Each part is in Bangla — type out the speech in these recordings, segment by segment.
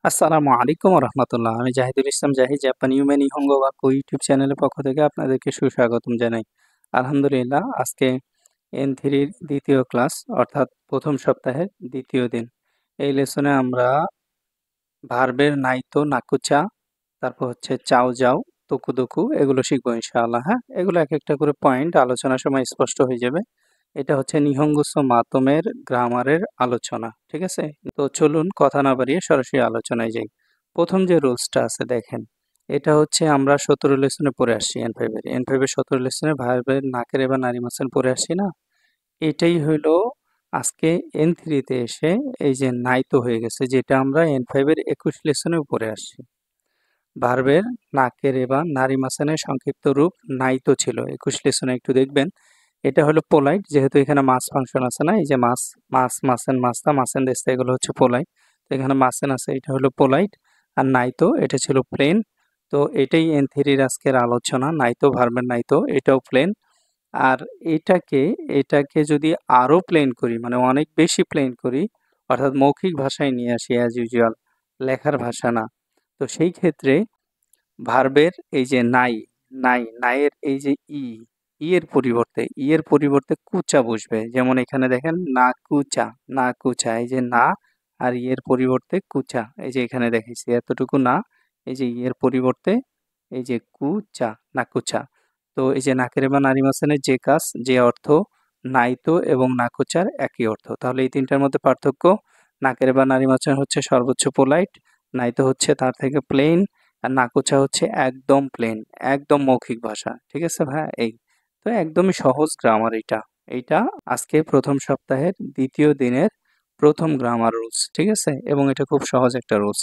আসসালামু আলাইকুম রহমতুল্লাহ। আমি জাহিদুল ইসলাম জাহিদ, জাপান ইউমে নিহঙ্গ বাক্য ইউটিউব চ্যানেলের পক্ষ থেকে আপনাদেরকে সুস্বাগতম জানাই। আলহামদুলিল্লাহ, আজকে N3 এর দ্বিতীয় ক্লাস, অর্থাৎ প্রথম সপ্তাহের দ্বিতীয় দিন। এই লেসনে আমরা ভার্বের নাইতো, নাকুচা, তারপর হচ্ছে চাও যাও, তোকুদোকু এগুলো শিখবো ইনশাআল্লাহ। হ্যাঁ, এগুলো এক একটা করে পয়েন্ট আলোচনার সময় স্পষ্ট হয়ে যাবে। এটা হচ্ছে নিহঙ্গসো মাতমের গ্রামারের আলোচনা, ঠিক আছে? তো চলুন কথা না বাড়িয়ে সরাসরি আলোচনায় যাই। প্রথম যে রুলসটা আছে দেখেন, এটা হচ্ছে আমরা 17 লেসনে পড়ে আসছি এন ফাইভের 17 লেসনে ভার্বের নাকের এবার নারী মাসেল পড়ে আসছি না? এটাই হইলো আজকে N3 তে এসে এই যে নাইতো হয়ে গেছে, যেটা আমরা N5-এর 21 লেসনেও পড়ে আসছি। ভার্বের নাকের এবার নারী মাসানের সংক্ষিপ্ত রূপ নাইতো ছিল 21 লেসনে, একটু দেখবেন। এটা হলো পোলাইট, যেহেতু এখানে মাস ফাংশন আছে না, এই যে মাস, মাসেন, মাস্তা, মাসেন দেস্তা, এগুলো হচ্ছে পোলাইট। তো এখানে মাসেন আছে, এটা হলো পোলাইট। আর নাইতো এটা ছিল প্লেন। তো এটাই N3-র আজকের আলোচনা, নাইতো, ভার্বের নাইতো, এটাও প্লেন। আর এটাকে যদি আরো প্লেন করি, মানে অনেক বেশি প্লেন করি, অর্থাৎ মৌখিক ভাষায় নিয়ে আসি অ্যাজ ইউজুয়াল, লেখার ভাষা না, তো সেই ক্ষেত্রে ভার্বের এই যে নাইয়ের এই যে ই এর পরিবর্তে কুচা বসবে। যেমন এখানে দেখেন না কুচা, এই যে না, আর ই এর পরিবর্তে কুচা, এই যে এখানে দেখাইছি এতটুকু না, এই যে ই এর পরিবর্তে এই যে কুচা, না কুচা। তো এই যে নাকের বা নারী মাসানের যে কাজ, যে অর্থ, নাইতো এবং নাকুচার একই অর্থ। তাহলে এই তিনটার মধ্যে পার্থক্য, নাকের বা নারী মাসান হচ্ছে সর্বোচ্চ পোলাইট, নাইতো হচ্ছে তার থেকে প্লেন, আর নাকুচা হচ্ছে একদম প্লেন, একদম মৌখিক ভাষা। ঠিক আছে ভাই? এই তো একদমই সহজ গ্রামার এটা। এইটা আজকে প্রথম সপ্তাহের দ্বিতীয় দিনের প্রথম গ্রামার রুলস, ঠিক আছে? এবং এটা খুব সহজ একটা রুলস।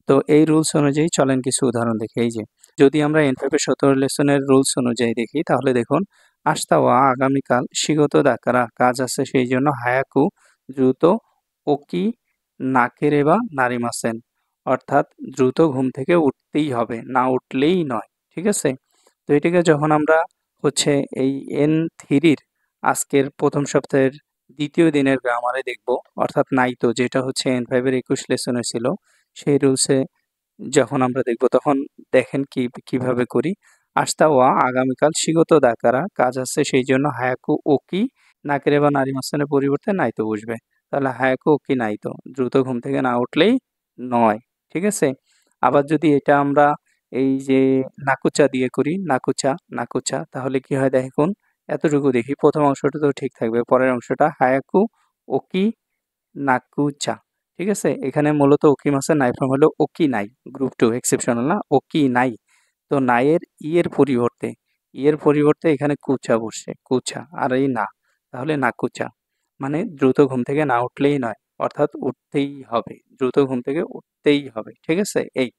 তো এই রুলস অনুযায়ী চলেন কিছু উদাহরণ দেখি। এই যে যদি আমরা N5-এর 17 লেসনের রুলস অনুযায়ী দেখি, তাহলে দেখুন, আস্তাওয়া আগামীকাল শিগত দাকারা কাজ আছে, সেই জন্য হায়াকু দ্রুত, ওকি নাকেরেবা নারিমাসেন, অর্থাৎ দ্রুত ঘুম থেকে উঠতেই হবে, না উঠলেই নয়। ঠিক আছে? তো এটাকে যখন আমরা হচ্ছে এই N3-র আজকের প্রথম সপ্তাহের দ্বিতীয় দিনের গ্রামারে দেখব, অর্থাৎ নাইতো, যেটা হচ্ছে N5-এর 21 লেসনে ছিল, সেই রুলসে যখন আমরা দেখব, তখন দেখেন কিভাবে করি। আস্তা ওয়া আগামীকাল শিগত দাকারা কাজ আছে, সেই জন্য হায়াকু ওকি নাকেরে বা নারী মাসানের পরিবর্তে নাইতো বসবে। তাহলে হায়াকু ওকি নাইতো, দ্রুত ঘুম থেকে না উঠলেই নয়। ঠিক আছে? আবার যদি এটা আমরা এই যে নাকুচা দিয়ে করি, নাকুচা, তাহলে কি হয় দেখুন, এতটুকু দেখি, প্রথম অংশটা তো ঠিক থাকবে, পরের অংশটা হায়াকু ওকি নাকুচা। ঠিক আছে? এখানে মূলত ওকি মাসের নাই ফর্ম হলো ওকি নাই, গ্রুপ 2 এক্সেপশনাল না, ওকি নাই। তো নাইয়ের ই এর পরিবর্তে এখানে কুচা বসছে, কুচা, আর এই না, তাহলে নাকুচা। মানে দ্রুত ঘুম থেকে না উঠলেই নয়, অর্থাৎ উঠতেই হবে, দ্রুত ঘুম থেকে উঠতেই হবে। ঠিক আছে? এই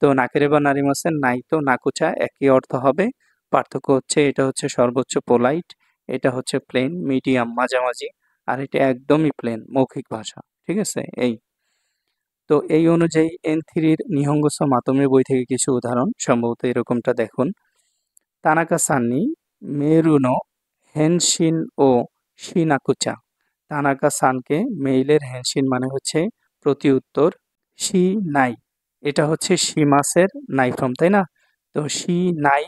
তো নাকেরে বা নারী মাসের নাই তো নাকুচা একই অর্থ হবে। পার্থক্য হচ্ছে এটা হচ্ছে সর্বোচ্চ পোলাইট, এটা হচ্ছে প্লেন, মিডিয়াম, মাঝামাঝি, আর এটা একদমই প্লেন, মৌখিক ভাষা। ঠিক আছে? এই তো এই অনুযায়ী N3-র নিহঙ্গসো মাতমে বই থেকে কিছু উদাহরণ, সম্ভবত এরকমটা দেখুন। তানাকা সান্নি মেরুনো হেনশিন ও শিনাকুচা। তানাকা সানকে মেইলের হেনশিন মানে হচ্ছে প্রতি উত্তর, শি নাই, এটা হচ্ছে শিমাসের নাই ফর্ম, তাই না? তো শি নাই,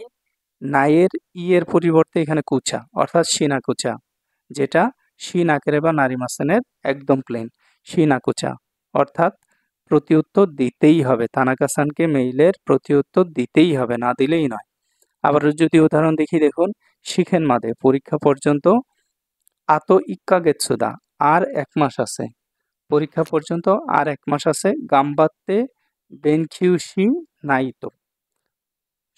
নাইয়ের এর পরিবর্তে এখানে কুচা, অর্থাৎ শিনাকুচা, যেটা শি নাকেরে বা নারী মাসানের একদম প্লেন, শিনাকুচা, অর্থাৎ প্রতি উত্তর দিতেই হবে। তানাকা সানকে মেইলের প্রতি উত্তর দিতেই হবে, না দিলেই নয়। আবার যদি উদাহরণ দেখি, দেখুন, শিখেন মাদে পরীক্ষা পর্যন্ত, আতো ইক্কা গেৎসুদা, আর 1 মাস আছে, পরীক্ষা পর্যন্ত আর 1 মাস আছে, গাম্বাত্তে বেনকিউশি নাইতো,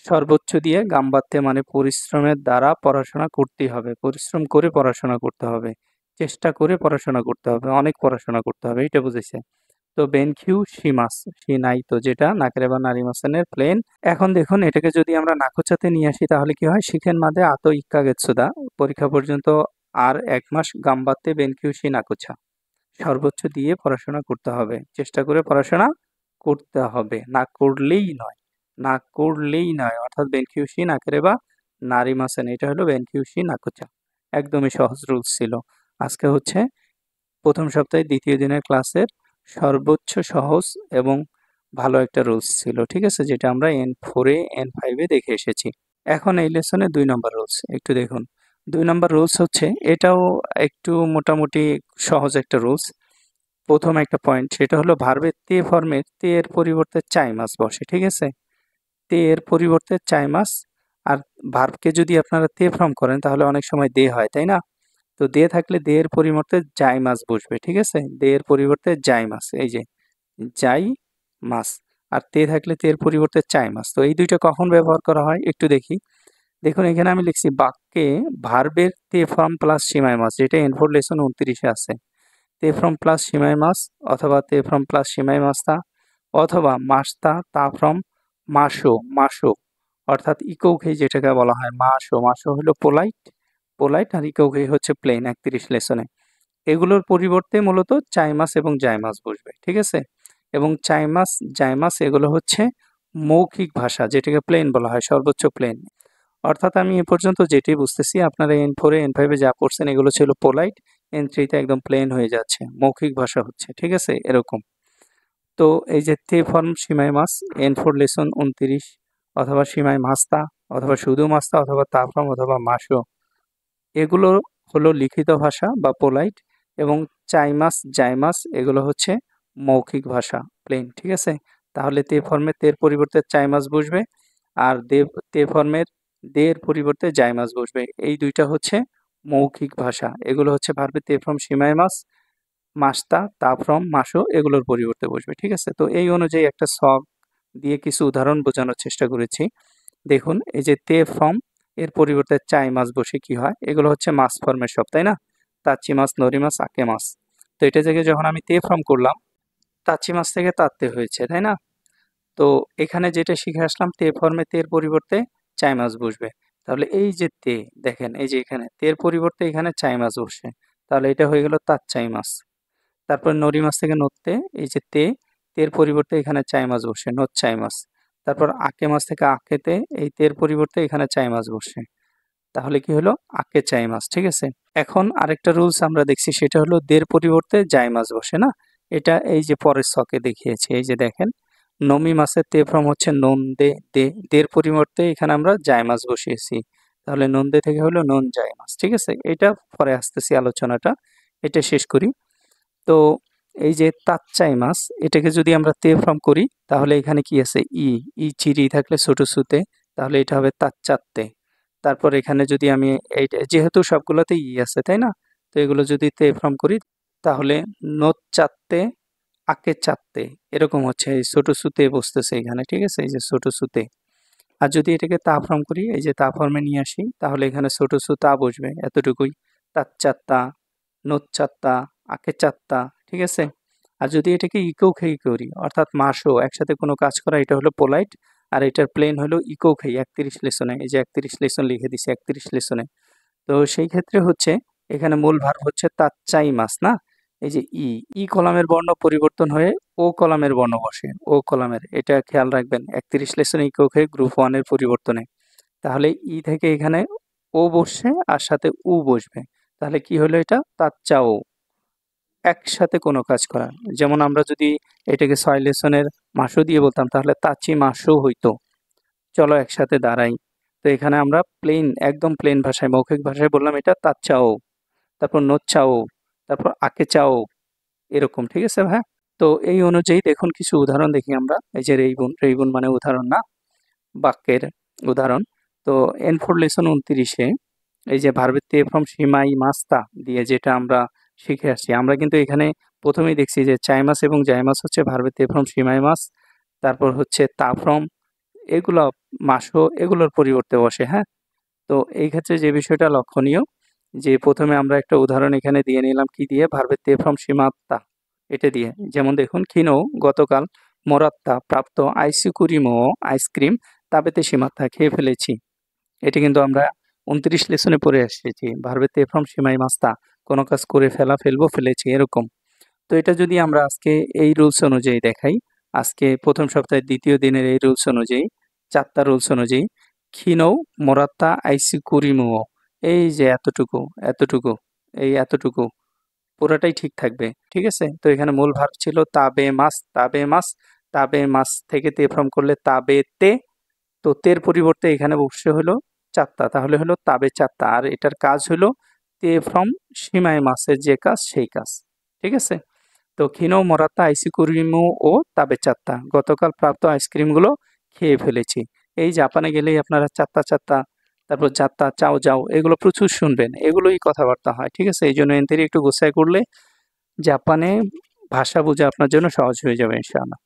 সর্বোচ্চ দিয়ে গাম্বাত্তে মানে পরিশ্রমের দ্বারা পড়াশোনা করতেই হবে, পরিশ্রম করে পড়াশোনা করতে হবে, চেষ্টা করে পড়াশোনা করতে হবে, অনেক পড়াশোনা করতে হবে, এটা বুঝেছে? তো বেনকিউ শিমাস, শিনাইতো, যেটা নাকেরে বা নারী মাসানের প্লেন। এখন দেখুন, এটাকে যদি আমরা নাকুচাতে নিয়ে আসি, তাহলে কি হয়? শিখেন মাদে আতো ইক্কা গেৎসুদা, পরীক্ষা পর্যন্ত আর 1 মাস, গাম্বাত্তে বেনকিউশি নাকুচা, সর্বোচ্চ দিয়ে পড়াশোনা করতে হবে, চেষ্টা করে পড়াশোনা করতে হবে, না করলেই নয়, না করলেই নয়, অর্থাৎ বেনকিউশি নাকেরে বা নারী মাসেন, এটা হলো বেনকিউশি নাকুচা। একদমই সহজ রুলস ছিল। আজকে হচ্ছে প্রথম সপ্তাহে দ্বিতীয় দিনের ক্লাসের সর্বোচ্চ সহজ এবং ভালো একটা রুলস ছিল, ঠিক আছে? যেটা আমরা N4 এ N5 এ দেখে এসেছি। এখন এই লেসনে ২ নাম্বার রুলস একটু দেখুন। ২ নাম্বার রুলস হচ্ছে এটাও একটু মোটামুটি সহজ একটা রুলস। ১ম একটা পয়েন্ট সেটা হলো ভার্বের তে ফর্মে তে এর পরিবর্তে চাই মাস বসে, ঠিক আছে? তে এর পরিবর্তে চাই মাস আর ভার্বকে যদি আপনারা তে ফর্ম করেন তাহলে অনেক সময় দে হয়, তাই না? তো দে থাকলে দে এর পরিবর্তে যাই মাস বসবে, ঠিক আছে? দে এর পরিবর্তে যাই মাস, এই যে যাই মাস। আর তে থাকলে তের পরিবর্তে চাই মাস। তো এই ২ টা কখন ব্যবহার করা হয় একটু দেখি। দেখুন এখানে আমি লিখছি বাক্যে ভার্বের তে ফর্ম প্লাস সীমায় মাস, যেটা N4 লেসন ২৯ এ আছে। তে ফর্ম প্লাস সীমায় মাস অথবা তে ফর্ম প্লাস সীমায় মাস্তা অথবা মাস্তা তা ফর্ম মাসো মাসো, অর্থাৎ ইকৌখেই যেটাকে বলা হয় মাসো। মাসো হলো পোলাইট, পোলাইট আর ইকৌখেই হচ্ছে প্লেন ৩১ লেসনে। এগুলোর পরিবর্তে মূলত চাইমাস এবং জাইমাস বসবে, ঠিক আছে? এবং চাইমাস, জাইমাস এগুলো হচ্ছে মৌখিক ভাষা, যেটাকে প্লেন বলা হয়, সর্বোচ্চ প্লেন। অর্থাৎ আমি এ পর্যন্ত যেটি বুঝতেছি আপনারা N4 এ N5 এ যা পড়ছেন এগুলো ছিল পোলাইট, N3 তে একদম প্লেন হয়ে যাচ্ছে, মৌখিক ভাষা হচ্ছে, ঠিক আছে? এরকম। তো এই যে তে ফর্ম সীমায় মাস N4 লেসন ২৯ অথবা সীমায় মাস্তা অথবা শুধু মাস্তা অথবা তা ফর্ম অথবা মাসও, এগুলো হলো লিখিত ভাষা বা পোলাইট এবং চাইমাস, জাইমাস এগুলো হচ্ছে মৌখিক ভাষা, প্লেন, ঠিক আছে? তাহলে তে ফর্মে তের পরিবর্তে চাইমাস বসবে আর তে ফর্মের দে এর পরিবর্তে জাইমাস বসবে। এই ২ টা হচ্ছে মৌখিক ভাষা। এগুলো হচ্ছে ভার্বের তে ফর্ম সীমায় মাস, মাস্তা, তা ফর্ম, মাসও এগুলোর পরিবর্তে বসবে, ঠিক আছে? তো এই অনুযায়ী একটা ছক দিয়ে কিছু উদাহরণ বোঝানোর চেষ্টা করেছি। দেখুন এই যে তে ফর্ম এর পরিবর্তে চাই মাছ বসে কি হয়, এগুলো হচ্ছে মাছ ফর্মের সব, তাই না? তাচ্ছি মাছ, নরি মাছ, আকে মাছ। তো এটা থেকে যখন আমি তে ফর্ম করলাম তাচ্ছি মাছ থেকে তাত্তে হয়েছে, তাই না? তো এখানে যেটা শিখে আসলাম তে ফর্মে তের পরিবর্তে চাই মাছ বসবে। তাহলে এই যে তে, দেখেন এই যে এখানে তের পরিবর্তে এখানে চাই মাছ বসছে, তাহলে এটা হয়ে গেল তাচ্চাই মাছ। তারপর নরি মাছ থেকে নড়তে এই যে তের পরিবর্তে এখানে চাই মাছ বসে নচ্চাই মাছ। তারপর আকে মাছ থেকে আকেতে এই তের পরিবর্তে এখানে চাই মাছ বসে, তাহলে কি হলো আকে চাই মাছ, ঠিক আছে? এখন আরেকটা রুলস আমরা দেখছি সেটা হলো দের পরিবর্তে জাই মাছ বসে না, এটা এই যে পরের ছকে দেখিয়েছি, এই যে দেখেন নমি মাছের তে ফর্ম হচ্ছে নন দে দে, দের পরিবর্তে এখানে আমরা জাই মাছ বসিয়েছি, তাহলে নন দে থেকে হলো নন জাই মাছ, ঠিক আছে? এটা পরে আসতেছি আলোচনাটা, এটা শেষ করি। তো এই যে তাচ্চাই মাছ এটাকে যদি আমরা তে ফর্ম করি তাহলে এখানে কি আছে ই চিরি থাকলে ছোট সুতে, তাহলে এটা হবে তাচ্চাত্তে। তারপর এখানে যদি আমি এইটা যেহেতু সবগুলোতে ই আছে তাই না, তো এগুলো যদি তে ফর্ম করি তাহলে নোচ্চাত্তে, আকে চাত্তে, এরকম হচ্ছে এই ছোট সুতে বসতেছে এখানে, ঠিক আছে? এই যে ছোট সুতে। আর যদি এটাকে তা ফর্ম করি এই যে তা ফর্মে নিয়ে আসি তাহলে এখানে ছোট সু তা বসবে, এতটুকুই। তাচ্চাত্তা, নোচ্চাত্তা, আকে চাত্তা, ঠিক আছে? আর যদি এটাকে ইকৌখেই করি অর্থাৎ মাসও একসাথে কোনো কাজ করা, এটা হলো পোলাইট আর এটার প্লেন হলো ইকৌখেই ৩১ লেসনে, এই যে ৩১ লেসন লিখে দিছি ৩১ লেসনে। তো সেই ক্ষেত্রে হচ্ছে এখানে মূল ভার্ব হচ্ছে তাচ্চাই মাস না, এই যে কলামের বর্ণ পরিবর্তন হয়ে ও কলামের বর্ণ বসে, ও কলামের, এটা খেয়াল রাখবেন ৩১ লেসন ইকৌখে গ্রুপ 1 এর পরিবর্তনে। তাহলে থেকে এখানে ও বসছে আর সাথে উ বসবে, তাহলে কি হলো এটা তাচ্চাও, একসাথে কোনো কাজ করা। যেমন আমরা যদি এটাকে ৬ লেসনের মাসও দিয়ে বলতাম তাহলে তাচি মাসও হইতো। চলো একসাথে দাঁড়াই। তো এখানে আমরা প্লেন একদম প্লেন ভাষায় মৌখিক ভাষায় বললাম এটা তাচ্চাও, তারপর নোচ্চাও, তারপর আকে চাও, এরকম, ঠিক আছে ভাই? তো এই অনুযায়ী দেখুন কিছু উদাহরণ দেখি আমরা। এই যে রেইবুন, রেইবুন মানে উদাহরণ না, বাক্যের উদাহরণ। তো N4 লেসন ২৯ এ এই যে ভার্বের তে ফর্ম সিমাই মাস্তা দিয়ে যেটা আমরা শিখে আসছি, আমরা কিন্তু এখানে প্রথমেই দেখছি যে চাইমাস এবং জাইমাস হচ্ছে ভার্বের তে ফর্ম সিমাই মাস, তারপর হচ্ছে তা ফর্ম এগুলো মাসও এগুলোর পরিবর্তে বসে, হ্যাঁ? তো এই ক্ষেত্রে যে বিষয়টা লক্ষণীয় যে প্রথমে আমরা একটা উদাহরণ এখানে দিয়ে নিলাম কি দিয়ে, ভার্বের তে ফর্ম সীমাত্তা এটা দিয়ে। যেমন দেখুন খিনো গতকাল মোরাত্তা প্রাপ্ত আইসিকুরিমো আইসক্রিম তাবেতে সীমাত্তা খেয়ে ফেলেছি। এটা কিন্তু আমরা ২৯ লেসনে পড়ে এসেছি। ভার্বের তে ফর্ম সীমাই মাস্তা, কোনো কাজ করে ফেলা, ফেলবো, ফেলেছি, এরকম। তো এটা যদি আমরা আজকে এই রুলস অনুযায়ী দেখাই, আজকে প্রথম সপ্তাহের ২য় দিনের এই রুলস অনুযায়ী ৪ টা রুলস অনুযায়ী খিনৌ মোরাত্তা আইসি কুরিমুও, এই যে এতটুকু, এতটুকু, এই এতটুকু পুরাটাই ঠিক থাকবে, ঠিক আছে? তো এখানে মূল ভার্ব ছিল তাবে মাস, তাবে মাস, তাবে মাছ থেকে তে ফর্ম করলে তাবে তে, তো তের পরিবর্তে এখানে বসে হলো চাত্তা, তাহলে হলো তাবে চাত্তা। আর এটার কাজ হলো তে ফ্রম সীমায় মাছের যে কাজ সেই কাজ। ঠিক আছে? তো ক্ষীণ মরাত্তা আইসক্রিমও ও তাবে চাত্তা, গতকাল প্রাপ্ত আইসক্রিমগুলো খেয়ে ফেলেছি। এই জাপানে গেলেই আপনারা চাত্তা চাত্তা, তারপর যাত্তা চাও যাও, এগুলো প্রচুর শুনবেন, এগুলোই কথাবার্তা হয়। ঠিক আছে? এই জন্য এনথেরি একটু গোছায় করলে জাপানে ভাষা বোঝা আপনার জন্য সহজ হয়ে যাবে ইনশাআল্লাহ।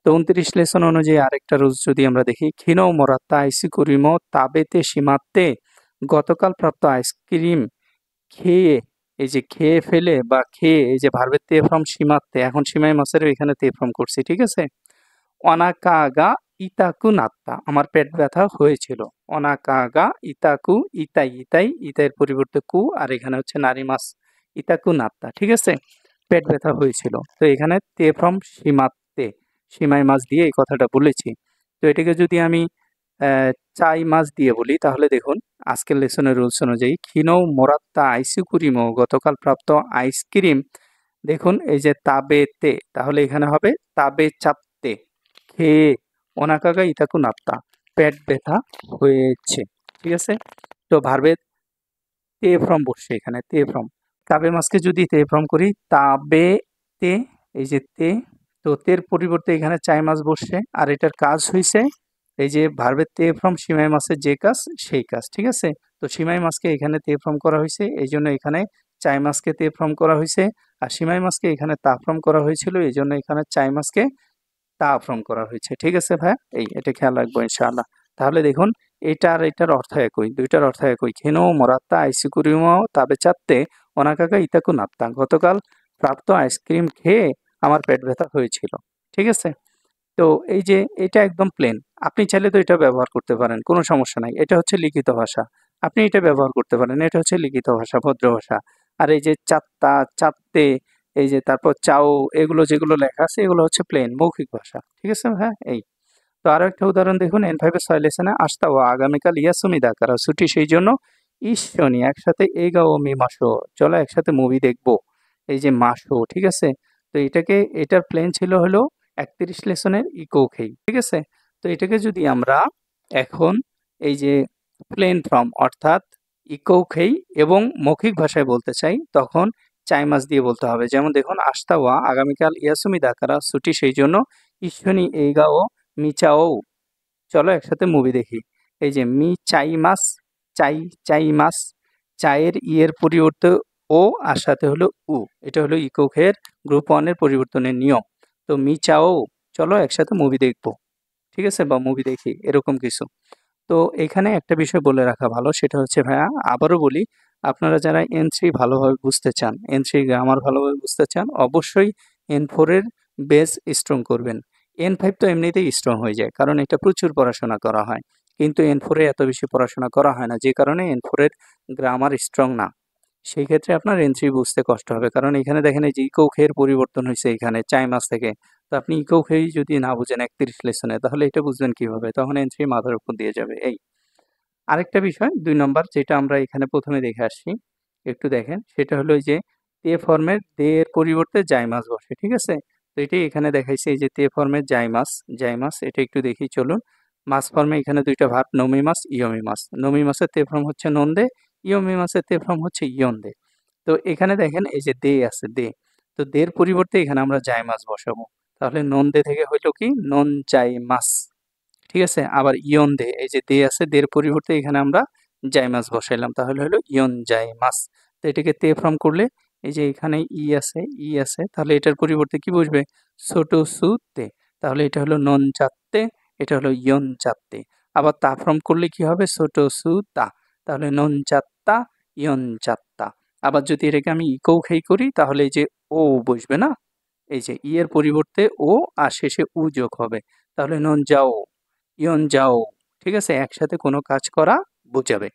তো 29 লেসন অনুযায়ী আরেকটা রুলস যদি আমরা দেখি, ক্ষীণ মরাত্তা আইসক্রিমও তাবেতে সীমাতে, গতকাল প্রাপ্ত আইসক্রিম খেয়ে, এই যে খেয়ে ফেলে বা খেয়ে, এই যে ভার্বের তে ফ্রম সীমাতে, এখন সীমায় মাছেরও এখানে তে ফ্রম করছি। ঠিক আছে? অনাকাগা ইতাকু নাত্তা, আমার পেট ব্যথা হয়েছিল। অনাকাগা ইতাকু, ইতাই ইতাই, ইতাইয়ের পরিবর্তে কু, আর এখানে হচ্ছে নারী মাছ ইতাকু নাত্তা। ঠিক আছে? পেট ব্যথা হয়েছিল। তো এখানে তে ফ্রম সীমাতে, সীমায় মাছ দিয়ে এই কথাটা বলেছি। তো এটাকে যদি আমি চাই মাছ দিয়ে বলি, তাহলে দেখুন আজকের লেসনের রুলস অনুযায়ী, ক্ষীণ মোরাত্তা আইসক্রিমও, গতকাল প্রাপ্ত আইসক্রিম, দেখুন এই যে তাবেতে, তাহলে এখানে হবে তাবে চাপতে, খেয়ে অনাকাগা ইতাকু নাত্তা, পেট ব্যথা হয়েছে। ঠিক আছে? তো ভার্বের তে ফ্রম বসছে এখানে, তে ফ্রম। তাবে মাছকে যদি তে ফ্রম করি, তাবে তে, এই যে তে, তো তের পরিবর্তে এখানে চাই মাছ বসছে, আর এটার কাজ হইছে এই যে ভার্বের তে ফ্রম সীমাই মাছের যে কাজ সেই কাজ। ঠিক আছে? তো সীমাই মাছকে এখানে তে ফ্রম করা হয়েছে, এই জন্য এখানে চাই মাছকে তে ফ্রম করা হয়েছে। আর সীমাই মাছকে এখানে তা ফ্রম করা হয়েছিল, এই জন্য এখানে চাই মাছকে তা ফ্রম করা হয়েছে। ঠিক আছে ভাই? এটা খেয়াল রাখবো ইনশাআল্লাহ। তাহলে দেখুন এটা আর এটার অর্থ একই, দুইটার অর্থ একই। খেনো মরাত্তা আইসক্রিমও তাবে চাপতে অনাকাকা ইতাকু নাত্তা, গতকাল প্রাপ্ত আইসক্রিম খেয়ে আমার পেট ব্যথা হয়েছিল। ঠিক আছে? তো এই যে এটা একদম প্লেন, আপনি চাইলে তো এটা ব্যবহার করতে পারেন, কোনো সমস্যা নাই। এটা হচ্ছে লিখিত ভাষা, আপনি এটা ব্যবহার করতে পারেন, এটা হচ্ছে লিখিত ভাষা, ভদ্র ভাষা। আর এই যে চাত্তা, চাপতে, এই যে তারপর চাও, এগুলো যেগুলো লেখা আছে এগুলো হচ্ছে প্লেন মৌখিক ভাষা। ঠিক আছে? হ্যাঁ, তো আরো একটা উদাহরণ দেখুন, N5 এর 6 লেসনে আসতা ও আগামীকাল ইয়াসুমি দাকারা ছুটি, সেই জন্য ঈশ্বনী একসাথে এগাও মি মাসো, চলো একসাথে মুভি দেখবো। এই যে মাসো, ঠিক আছে? তো এটার প্লেন ছিল হলো 31 লেসনের ইকোখেই। ঠিক আছে? তো এটাকে যদি আমরা এখন এই যে প্লেন ফর্ম অর্থাৎ ইকোখেই এবং মৌখিক ভাষায় বলতে চাই, তখন চাই মাস দিয়ে বলতে হবে। যেমন দেখুন, আসতা ওয়া আগামীকাল ইয়াসুমি দাকারা ছুটি, সেই জন্য ঈশ্বনী এইগাও মিচাও, চলো একসাথে মুভি দেখি। এই যে মি চাই মাস, চাই, চাই মাস, চায়ের ইয়ের পরিবর্তে ও, আর সাথে হলো উ, এটা হলো ইকোখের গ্রুপ 1 এর পরিবর্তনের নিয়ম। তো মি চাও, চলো একসাথে মুভি দেখবো। ঠিক আছে? বা মুভি দেখি, এরকম কিছু। তো এখানে একটা বিষয় বলে রাখা ভালো, সেটা হচ্ছে ভাইয়া, আবারও বলি, আপনারা যারা N3 ভালোভাবে বুঝতে চান, N3 গ্রামার ভালোভাবে বুঝতে চান, অবশ্যই N4 এর বেস স্ট্রং করবেন। N5 তো এমনিতেই স্ট্রং হয়ে যায়, কারণ এটা প্রচুর পড়াশোনা করা হয়। কিন্তু N4 এ এত বেশি পড়াশোনা করা হয় না, যে কারণে N4 এর গ্রামার স্ট্রং না। সেই ক্ষেত্রে আপনার N3 বুঝতে কষ্ট হবে, কারণ এখানে দেখেন এই যে ইকোখের পরিবর্তন হয়েছে এখানে চাই মাস থেকে। তো আপনি ইকোখেই যদি না বুঝেন 31 লেসনে, তাহলে এটা বুঝবেন কিভাবে? তখন N3 মাথার উপর দিয়ে যাবে। আরেকটা বিষয় ২ নম্বর, যেটা আমরা এখানে ১ম এ দেখে আসছি, একটু দেখেন, সেটা হলো এই যে তে ফর্মের দে এর পরিবর্তে জাইমাস বসে। ঠিক আছে? তো এটাই এখানে দেখাইছে, এই যে তে ফর্মের জাইমাস, এটা একটু দেখি চলুন। মাস ফর্মে এখানে ২ টা ভার্ব, নমিমাস, ইয়মিমাস। নমিমাসের তে ফর্ম হচ্ছে নন্দে, ইয়মিমাসের তে ফর্ম হচ্ছে ইয়ন্দে। তো এখানে দেখেন এই যে দে আছে, দে। তো দের পরিবর্তে এখানে আমরা জাইমাস বসাবো। তাহলে নন্দে থেকে হইল কি? নন জাইমাস। ঠিক আছে? আবার ইয়ন দে, এই যে দে আছে, দের পরিবর্তে এখানে আমরা জাইমাস বসাইলাম, তাহলে হলো ইয়ন জাইমাস। তো এটাকে তে ফর্ম করলে এই যে এখানে ই আছে, তাহলে এটার পরিবর্তে কি বসবে? ছোট সু তে, তাহলে এটা হলো নন চাত্তে, এটা হলো ইয়ন চাত্তে। আবার তা ফর্ম করলে কি হবে? ছোট সু তা, তাহলে নন চাত্তা, ইয়ন চাত্তা। আবার যদি এটাকে আমি ইকৌ খেই করি, তাহলে এই যে ও বসবে না, এই যে ই এর পরিবর্তে ও, আর শেষে উ যোগ হবে, তাহলে নন যাও, ইয়ন যাও। ঠিক আছে? একসাথে কোনো কাজ করা বোঝাবে।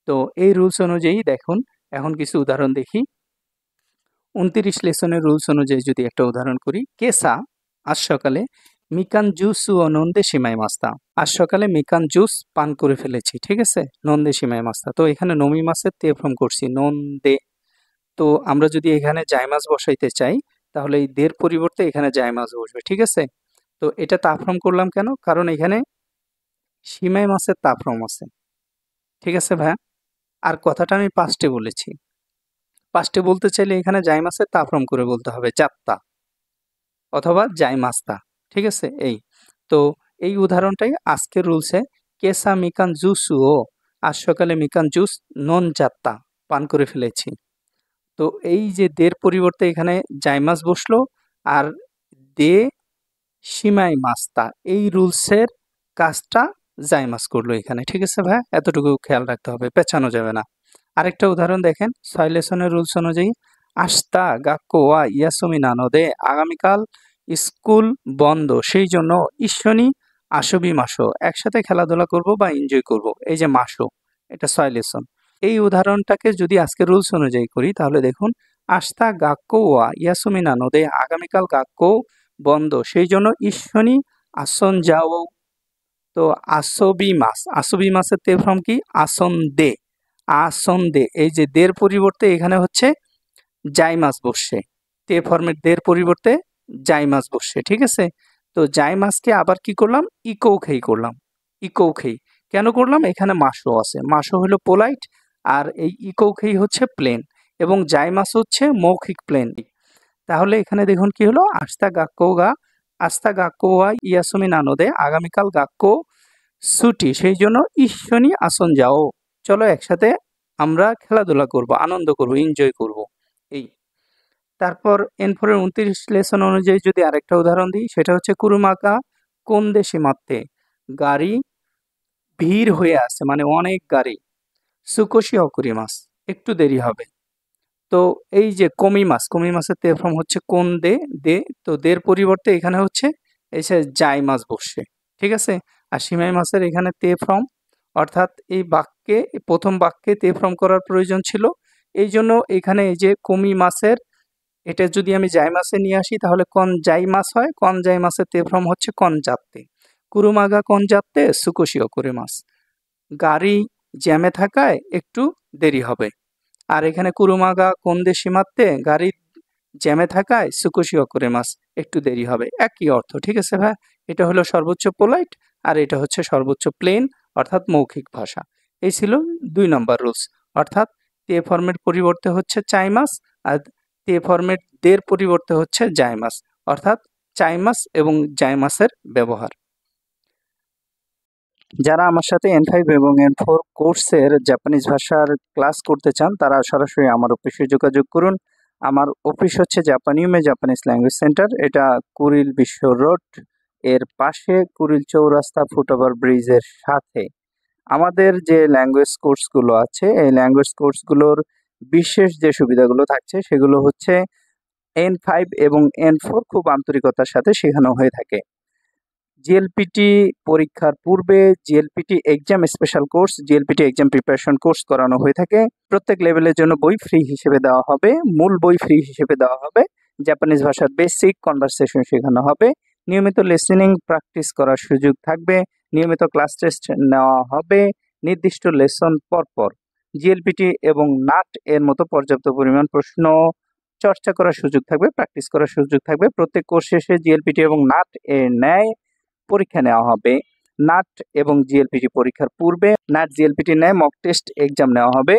তো এই রুলস অনুযায়ী দেখুন, এখন কিছু উদাহরণ দেখি। 29 লেসনের রুলস অনুযায়ী যদি একটা উদাহরণ করি, কেসা, আজ সকালে, মিকান জুস ও নন্দে সিমাই মাস্তা, আজ সকালে মিকান জুস পান করে ফেলেছি। ঠিক আছে? নন্দে সিমাই মাস্তা। তো এখানে নমি মাসের তে ফর্ম করছি নন্দে। তো আমরা যদি এখানে জাইমাস বসাইতে চাই, তাহলে এই দের পরিবর্তে এখানে জাইমাস বসবে। ঠিক আছে? তো তো এটা তাপফ্রম করলাম কেন? কারণ এখানে সিমাই মাছের তাপফ্রম আছে। ঠিক আছে ভাইয়া? আর কথাটা আমি পাস্টে বলেছি। পাস্টে বলতে চাইলে এখানে জাই মাছের তাপফ্রম করে বলতে হবে যাত্তা অথবা জাই মাস্তা। ঠিক আছে? এই। তো এই উদাহরণটাই আজকের রুলসে কেসা মিকান জুসুও আজ সকালে মিকান জুস নন যাত্তা পান করে ফেলেছি। তো এই যে দের পরিবর্তে এখানে জাই মাছ বসলো আর দে সিমাই মাস্তা এই রুলসের কাজটা জাই মাছ করলো এখানে। ঠিক আছে ভাই? এতটুকু খেয়াল রাখতে হবে, পেঁচানো যাবে না। আরেকটা উদাহরণ দেখেন ৬ লেসনের রুলস অনুযায়ী আস্তা গাক্কো ওয়া ইয়াসুমি নানোদে আগামীকাল স্কুল বন্ধ সেই জন্য ঈশ্বনী আসবি মাসো একসাথে খেলাধুলা করব বা এনজয় করব। এই যে মাসো এটা ৬ লেসন। এই উদাহরণটাকে যদি আজকে রুলস অনুযায়ী করি তাহলে দেখুন আস্তা গাক্কো ওয়া ইয়াসুমি নানোদে আগামীকাল গাক্কো বন্ধ সেই জন্য ঈশ্বনী আসন যাও। তো আসবি মাসের তে ফর্ম কি আসন দে। আসন দে এই যে দের পরিবর্তে এখানে হচ্ছে জাই মাছ বসছে। তে ফর্মের দের পরিবর্তে জাই মাছ বসছে। ঠিক আছে? তো জাই মাছকে আবার কি করলাম? ইকৌখেই করলাম। ইকৌখেই কেন করলাম? এখানে মাসও আছে। মাসও হলো পোলাইট আর এই ইকৌখেই হচ্ছে প্লেন এবং জাই মাছ হচ্ছে মৌখিক প্লেন। তাহলে এখানে দেখুন কি হলো? আস্তা গাক্কো ওয়া ইয়াসুমি নানোদে আগামীকাল গাক্কো ছুটি সেই জন্য ঈশ্বনী আসন যাও। চলো একসাথে আমরা খেলাধুলা করব, আনন্দ করব, এনজয় করব। এই। তারপর N4 এর ২৯ লেসন অনুযায়ী যদি আরেকটা উদাহরণ দিই সেটা হচ্ছে কুরুমাকা কোন দেশে মাত্তে গাড়ি ভিড় হয়ে আছে মানে অনেক গাড়ি। সুকোশি অকুরিমাস একটু দেরি হবে। তো এই যে কমি মাছের তে ফর্ম হচ্ছে কোন দে তো দের পরিবর্তে এখানে হচ্ছে এসে জাই মাছ বসছে। ঠিক আছে? আর সিমাই মাছের এখানে তে ফর্ম অর্থাৎ এই বাক্যে প্রথম বাক্যে তে ফর্ম করার প্রয়োজন ছিল। এই জন্য এখানে এই যে কমি মাছের এটা যদি আমি জাই মাছে নিয়ে আসি তাহলে কন জাই মাছ হয়। কন জাই মাছের তে ফর্ম হচ্ছে কন জাত্তে। কুরুমাগা কন জাত্তে সুকোশিও করে মাছ। গাড়ি জ্যামে থাকায় একটু দেরি হবে। আর এখানে কুরুমাগা কোন্দে সীমাত্তে গাড়ি জ্যামে থাকায় সুকুশিও করে মাছ একটু দেরি হবে। একই অর্থ। ঠিক আছে ভাই? এটা হলো সর্বোচ্চ পোলাইট আর এটা হচ্ছে সর্বোচ্চ প্লেন অর্থাৎ মৌখিক ভাষা। এই ছিল ২ নম্বর রুলস। অর্থাৎ তে ফর্মের পরিবর্তে হচ্ছে চাই মাছ আর তে ফর্মের দের পরিবর্তে হচ্ছে জাই মাছ। অর্থাৎ চাই মাছ এবং জাই মাছের ব্যবহার। যারা আমার সাথে N5 এবং N4 কোর্সের জাপানিজ ভাষার ক্লাস করতে চান তারা সরাসরি আমার অফিসে যোগাযোগ করুন। আমার অফিস হচ্ছে জাপানিউমে জাপানিজ ল্যাঙ্গুয়েজ সেন্টার। এটা কুরিল বিশ্ব রোড এর পাশে কুরিল চৌরাস্তা ফুটওভার ব্রিজের সাথে। আমাদের যে ল্যাঙ্গুয়েজ কোর্সগুলো আছে এই ল্যাঙ্গুয়েজ কোর্সগুলোর বিশেষ যে সুবিধাগুলো থাকছে সেগুলো হচ্ছে N5 এবং N4 খুব আন্তরিকতার সাথে শেখানো হয়ে থাকে। জিএলপিটি পরীক্ষার পূর্বে JLPT exam special course, JLPT exam preparation course করানো হয়ে থাকে। প্রত্যেক লেভেলের জন্য বই ফ্রি হিসেবে দেওয়া হবে। মূল বই ফ্রি হিসেবে দেওয়া হবে। জাপানিজ ভাষার বেসিক কনভারসেশন শেখানো হবে। নিয়মিত লিসেনিং প্র্যাকটিস করার সুযোগ থাকবে। নিয়মিত ক্লাস টেস্ট নেওয়া হবে নির্দিষ্ট লেসন পরপর। জিএলপিটি এবং নাট এর মতো পর্যাপ্ত পরিমাণ প্রশ্ন চর্চা করার সুযোগ থাকবে, প্র্যাকটিস করার সুযোগ থাকবে। প্রত্যেক কোর্স শেষে জিএলপিটি এবং নাট এর ন্যায় পরীক্ষা নেওয়া হবে। নাট এবং জিএলপিটি পরীক্ষার পূর্বে নাট জিএলপিটির ন্যায় মক টেস্ট এক্সাম নেওয়া হবে।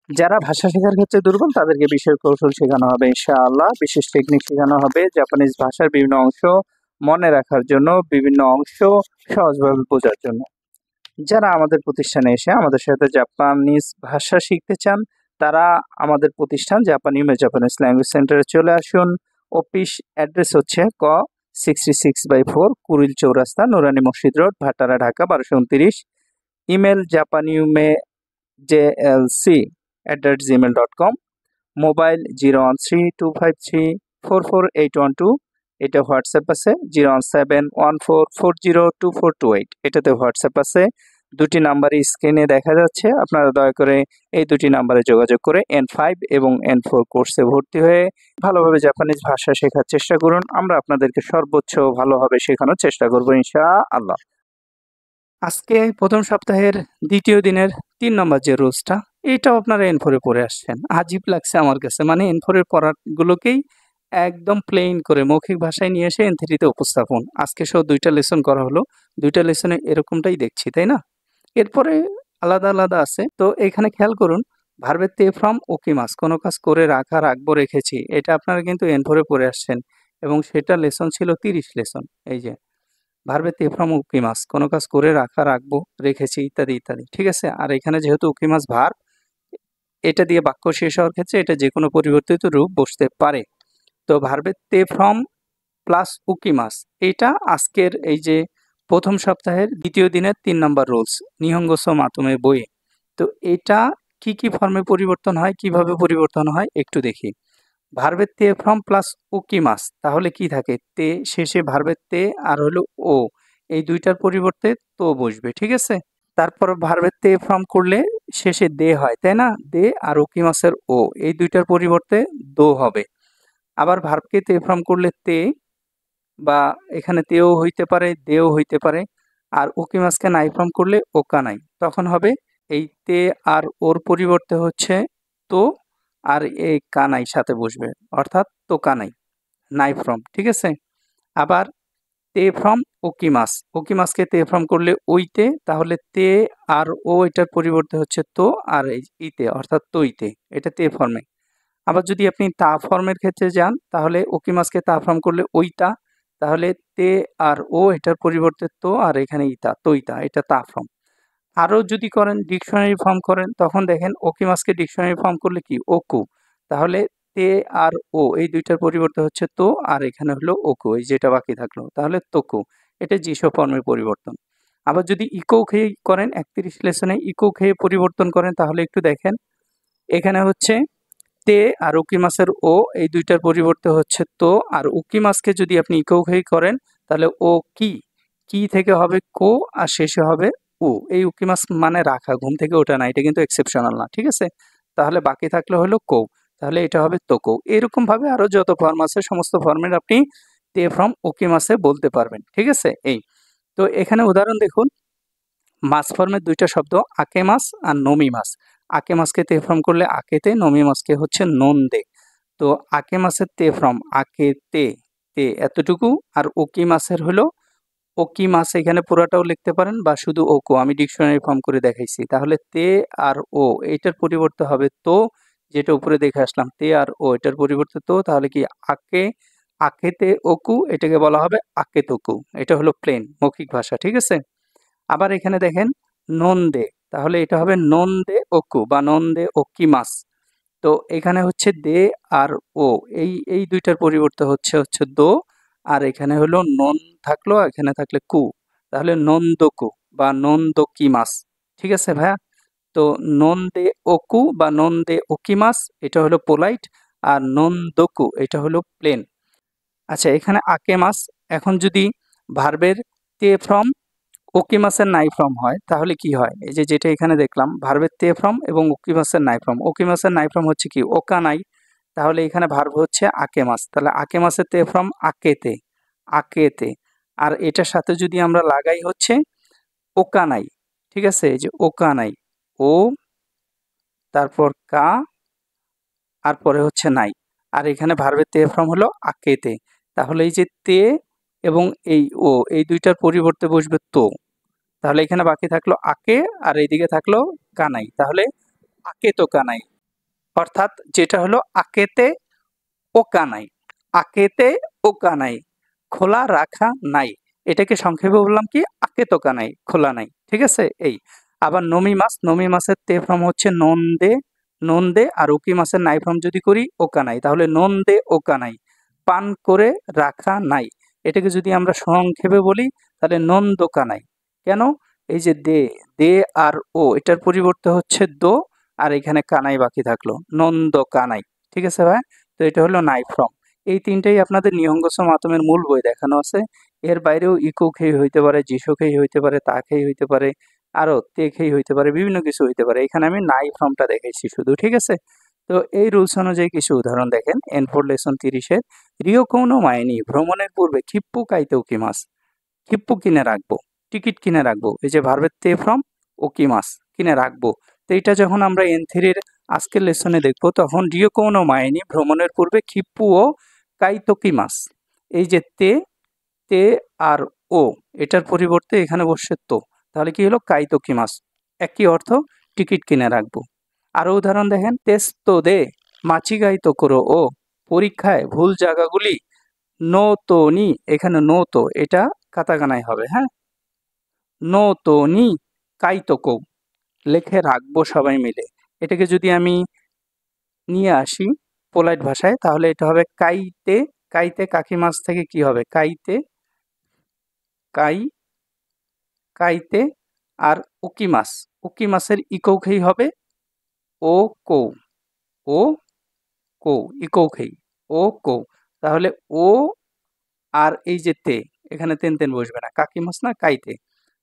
যারা ভাষা শেখার ক্ষেত্রে দুর্বল তাদেরকে বিষয় কৌশল শেখানো হবে ইনশাআল্লাহ। বিশেষ টেকনিক শেখানো হবে। জাপানিজ ভাষার বিভিন্ন অংশ মনে রাখার জন্য, বিভিন্ন অংশ সহজভাবে বোঝার জন্য। যারা আমাদের প্রতিষ্ঠানে এসে আমাদের সাথে জাপানিজ ভাষা শিখতে চান তারা আমাদের প্রতিষ্ঠান জাপানিউমে জাপানিজ ল্যাঙ্গুয়েজ সেন্টারে চলে আসুন। অফিস অ্যাড্রেস হচ্ছে 66/4 কুরিল চৌরাস্তা নুরানি মসজিদ রোড ভাটারা ঢাকা ১২২৯। Email japaneume@gmail.com। মোবাইল 013-253-44812। এটা হোয়াটসঅ্যাপ আছে 01714402428। এটাতে হোয়াটসঅ্যাপ আছে। দুটি নাম্বারই স্ক্রিনে দেখা যাচ্ছে। আপনারা দয়া করে এই দুটি নাম্বারে যোগাযোগ করে N5 এবং N4 কোর্সে ভর্তি হয়ে ভালোভাবে জাপানিজ ভাষা শেখার চেষ্টা করুন। আমরা আপনাদেরকে সর্বোচ্চ ভালোভাবে শেখানোর চেষ্টা করব ইনশাআল্লাহ। আজকে প্রথম সপ্তাহের দ্বিতীয় দিনের ৩ নম্বর যে রুলসটা এটাও আপনারা N4 এ পড়ে আসছেন। আজীব লাগছে আমার কাছে। মানে N4 এর পড়াগুলোকেই একদম প্লেন করে মৌখিক ভাষায় নিয়ে এসে N3 তে উপস্থাপন। আজকে সহ ২ টা লেসন করা হলো। ২ টা লেসনে এরকমটাই দেখছি, তাই না? এরপরে আলাদা, আলাদা আছে। তো এখানে খেয়াল করুন ভার্বের তে ফ্রম ওকিমাস কোনো কাজ করে রাখা, রাখবো, রেখেছি। এটা আপনারা কিন্তু N4 এ পড়ে আসছেন এবং সেটা লেসন ছিল ৩০ লেসন। এই যে ভার্বের তে ফ্রম ওকিমাস কোনো কাজ করে রাখা, রাখবো, রেখেছি ইত্যাদি, ইত্যাদি। ঠিক আছে? আর এখানে যেহেতু ওকিমাস ভার্ব, এটা দিয়ে বাক্য শেষ হওয়ার ক্ষেত্রে এটা যেকোনো পরিবর্তিত রূপ বসতে পারে। তো ভার্বের তে ফ্রম প্লাস উকিমাস এটা আজকের এই যে প্রথম সপ্তাহের ২য় দিনের ৩ নম্বর রুলস নিহঙ্গস মাতুমে বইয়ে। তো এটা কি, কি ফর্মে পরিবর্তন হয়, কিভাবে পরিবর্তন হয় একটু দেখি। ভার্বের তে ফ্রম প্লাস উকিমাস তাহলে কি থাকে? তে শেষে ভার্বের তে আর হলো ও এই ২ টার পরিবর্তে তো বসবে। ঠিক আছে? তারপর ভার্বের তে ফ্রম করলে শেষে দে হয়, তাই না? দে আর উকিমাসের ও এই ২ টার পরিবর্তে দো হবে। আবার ভার্বকে তে ফ্রম করলে তে বা এখানে তেও হইতে পারে, দেও হইতে পারে। আর উকিমাসকে নাই ফ্রম করলে ওকানাই। তখন হবে এই তে আর ওর পরিবর্তে হচ্ছে তো আর এই কানাই সাথে বসবে। অর্থাৎ তোকানাই, নাই ফ্রম। ঠিক আছে? আবার তে ফ্রম ওকিমাস। ওকিমাসকে তে ফ্রম করলে ওইতে তাহলে তে আর ও এটার পরিবর্তে হচ্ছে তো আর এই ইতে অর্থাৎ তইতে। এটা তে ফর্মে। আবার যদি আপনি তা ফর্মের ক্ষেত্রে যান তাহলে ওকিমাসকে তা ফর্ম করলে ওইতা তাহলে তে আর ও এটার পরিবর্তে তো আর এখানে ইতা তইতা এটা তা ফর্ম। আরও যদি করেন ডিকশনারি ফর্ম করেন তখন দেখেন ওকিমাসকে ডিকশনারি ফর্ম করলে কি ওকু তাহলে তে আর ও এই ২ টার পরিবর্তে হচ্ছে তো আর এখানে হলো ওকু এই যেটা বাকি থাকলো তাহলে তোকু এটা জিসো ফর্মের পরিবর্তন। আবার যদি ইকো খেয়ে করেন ৩১ লেসনে ইকো খেয়ে পরিবর্তন করেন তাহলে একটু দেখেন এখানে হচ্ছে তে আর উকিমাসের ও এই ২ টার পরিবর্তে হচ্ছে তো আর উকিমাসকে যদি আপনি ইকৌখেই করেন তাহলে ও কি, কি থেকে হবে কো আর শেষে হবে উ। এই উকিমাস মানে রাখা, ঘুম থেকে ওঠা না। এটা কিন্তু এক্সেপশনাল না। ঠিক আছে? তাহলে বাকি থাকলে হলো কো। তাহলে এটা হবে তোকো। এরকমভাবে আরও যত ফর্ম আছে সমস্ত ফর্মের আপনি তে ফ্রম উকিমাসে বলতে পারবেন। ঠিক আছে? এই। তো এখানে উদাহরণ দেখুন মাস ফর্মের ২ টা শব্দ আকেমাস আর নমিমাস। আকেমাসকে তে ফ্রম করলে আকেতে, নমিমাসকে হচ্ছে নন্দে। তো আকেমাসের তে ফ্রম আকেতে, তে এতটুকু আর ওকিমাসের হলো ওকিমাস এখানে পুরাটাও লিখতে পারেন বা শুধু ওকো আমি ডিকশনারি ফর্ম করে দেখাইছি। তাহলে তে আর ও এইটার পরিবর্তে হবে তো যেটা উপরে দেখে আসলাম তে আর ও এটার পরিবর্তে তো তাহলে কি আকে আকেতে ওকু এটাকে বলা হবে আকেতোকু। এটা হলো প্লেন মৌখিক ভাষা। ঠিক আছে? আবার এখানে দেখেন নন্দে তাহলে এটা হবে নন্দে ওকু বা নন্দে ওকিমাস। তো এখানে হচ্ছে দে আর ও এই ২ টার পরিবর্তে হচ্ছে দো আর এখানে হলো নন থাকলো এখানে থাকলে কু তাহলে নন্দকু বা নন্দকিমাস। ঠিক আছে ভাইয়া? তো নন্দে ওকু বা নন্দে ওকিমাস এটা হলো পোলাইট আর নন্দকু এটা হলো প্লেন। আচ্ছা এখানে আকেমাস এখন যদি ভার্বের তে ফ্রম ওকিমাসের নাই ফ্রম হয় তাহলে কি হয়? এই যে যেটা এখানে দেখলাম ভার্বের তে ফ্রম এবং ওকিমাসের নাই ফ্রম। ওকিমাসের নাই ফ্রম হচ্ছে কি ওকানাই তাহলে এখানে ভার্ব হচ্ছে আকেমাস। তাহলে আকেমাসের তে ফ্রম আকেতে, আকেতে। আর এটার সাথে যদি আমরা লাগাই হচ্ছে ওকানাই। ঠিক আছে? এই যে ওকানাই ও তারপর কা আর পরে হচ্ছে নাই। আর এখানে ভার্বের তে ফ্রম হলো আকেতে। তাহলে এই যে তে এবং এই ও এই ২ টার পরিবর্তে বসবে তো। তাহলে এখানে বাকি থাকলো আকে আর এইদিকে থাকলো কানাই। তাহলে আকে তো কানাই। অর্থাৎ যেটা হলো আকেতে ও কানাই। আকেতে ও কানাই। খোলা রাখা নাই। এটাকে সংক্ষেপে বললাম কি আকে তো কানাই, খোলা নাই। ঠিক আছে? এই। আবার নমিমাস, নমিমাসের তে ফর্ম হচ্ছে নন্দে, নন্দে আর উকি মাসের নাই ফর্ম যদি করি ওকানাই তাহলে নন্দে ওকানাই। পান করে রাখা নাই। এটাকে যদি আমরা সংক্ষেপে বলি তাহলে নন্দকানাই। কেন? এই যে দে, দে আর ও এটার পরিবর্তে হচ্ছে দো আর এখানে কানাই বাকি থাকলো নন্দকানাই। ঠিক আছে ভাই? তো এটা হলো নাই ফ্রম। এই ৩টাই আপনাদের নিহঙ্গস মাতমের মূল বই দেখানো আছে। এর বাইরেও ইকো খেই হইতে পারে, যিশো খেই হইতে পারে, তা খেই হইতে পারে, আরও তে খেই হইতে পারে, বিভিন্ন কিছু হইতে পারে। এখানে আমি নাই ফ্রমটা দেখাইছি শুধু। ঠিক আছে? তো এই রুলস অনুযায়ী কিছু উদাহরণ দেখেন N4 লেসন ৩০-এর রিওকৌনো মাইনি ভ্রমণের পূর্বে খিপ্পু কাইতেও কিমাস। খিপ্পু কিনে রাখবো, টিকিট কিনে রাখবো। এই যে ভার্বের তে ফ্রম ওকিমাস কিনে রাখবো। তো এইটা যখন আমরা N3-র আজকের লেসনে দেখবো তখন রিওকৌনো মাইনি ভ্রমণের পূর্বে খিপ্পু ও কাইতোকিমাস। এই যে তে, তে আর ও, এটার পরিবর্তে এখানে বসছে তো, তাহলে কি হলো কাইতোকিমাস। একই অর্থ, টিকিট কিনে রাখবো। আরো উদাহরণ দেখেন, তেস্তো দে মাচিগাই তো করো ও, পরীক্ষায় ভুল জায়গাগুলি নো তো নি, এখানে নো তো এটা কাতাকানায় হবে, হ্যাঁ, নো তো নি কাইতোকো, লিখে রাখবো সবাই মিলে। এটাকে যদি আমি নিয়ে আসি পোলাইট ভাষায়, তাহলে এটা হবে কাইতে, কাইতে কাকিমাস থেকে কি হবে কাইতে, কাই, কাইতে, আর উকিমাস, উকিমাসের ইকৌখেই হবে ও কৌ, ও কৌ, ইকৌখেই ও কৌ। তাহলে ও আর এই যে তে, এখানে তেন তেন বসবে না, কাকিমাস না কাইতে,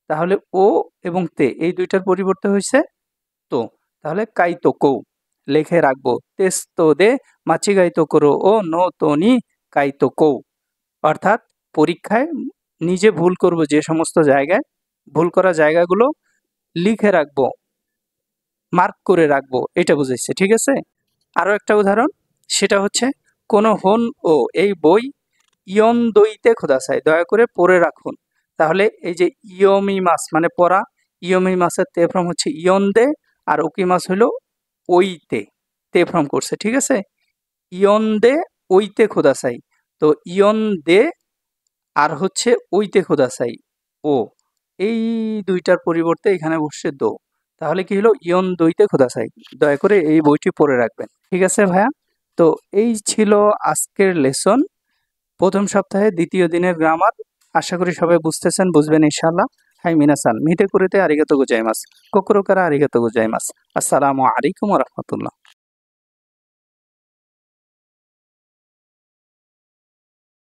তাহলে ও এবং তে এই দুইটার পরিবর্তে হয়েছে তো, তাহলে কাইতো কৌ, লিখে রাখবো তেস্তো দে মাচিগাইতো করো ও নো তো নি কাইতো কৌ। অর্থাৎ পরীক্ষায় নিজে ভুল করব যে সমস্ত জায়গায়, ভুল করা জায়গাগুলো লিখে রাখবো, মার্ক করে রাখবো, এটা বুঝাইছে, ঠিক আছে। আরো একটা উদাহরণ, সেটা হচ্ছে কোনো হন ও এই বই ইয়ন দইতে খোদাসাই, দয়া করে পড়ে রাখুন। তাহলে এই যে ইয়মি মাস মানে পড়া, ইয়মি মাসের তে ফর্ম হচ্ছে ইয়ন দে, আর উকি মাস হলো ওইতে, তে ফর্ম করছে, ঠিক আছে। ইয়ন দে ওইতে খোদাসাই, তো ইয়ন দে আর হচ্ছে ওইতে খোদাসাই ও, এই দুইটার পরিবর্তে এখানে বসছে দো, তাহলে কি হলো ইয়ন দইতে খোদাসাই, দয়া করে এই বইটি পড়ে রাখবেন, ঠিক আছে ভাইয়া। তো এই ছিল আজকের লেসন, প্রথম সপ্তাহে দ্বিতীয় দিনের গ্রামার। আশা করি সবাই বুঝতেছেন, বুঝবেন ইনশাআল্লাহ। হাই মিনাসান মিতে কুরিতে আরিগাতো গোজাইমাস, কোকোরো কারা আরিগাতো গোজাইমাস। আসসালামু আলাইকুম ওয়া রাহমাতুল্লাহ।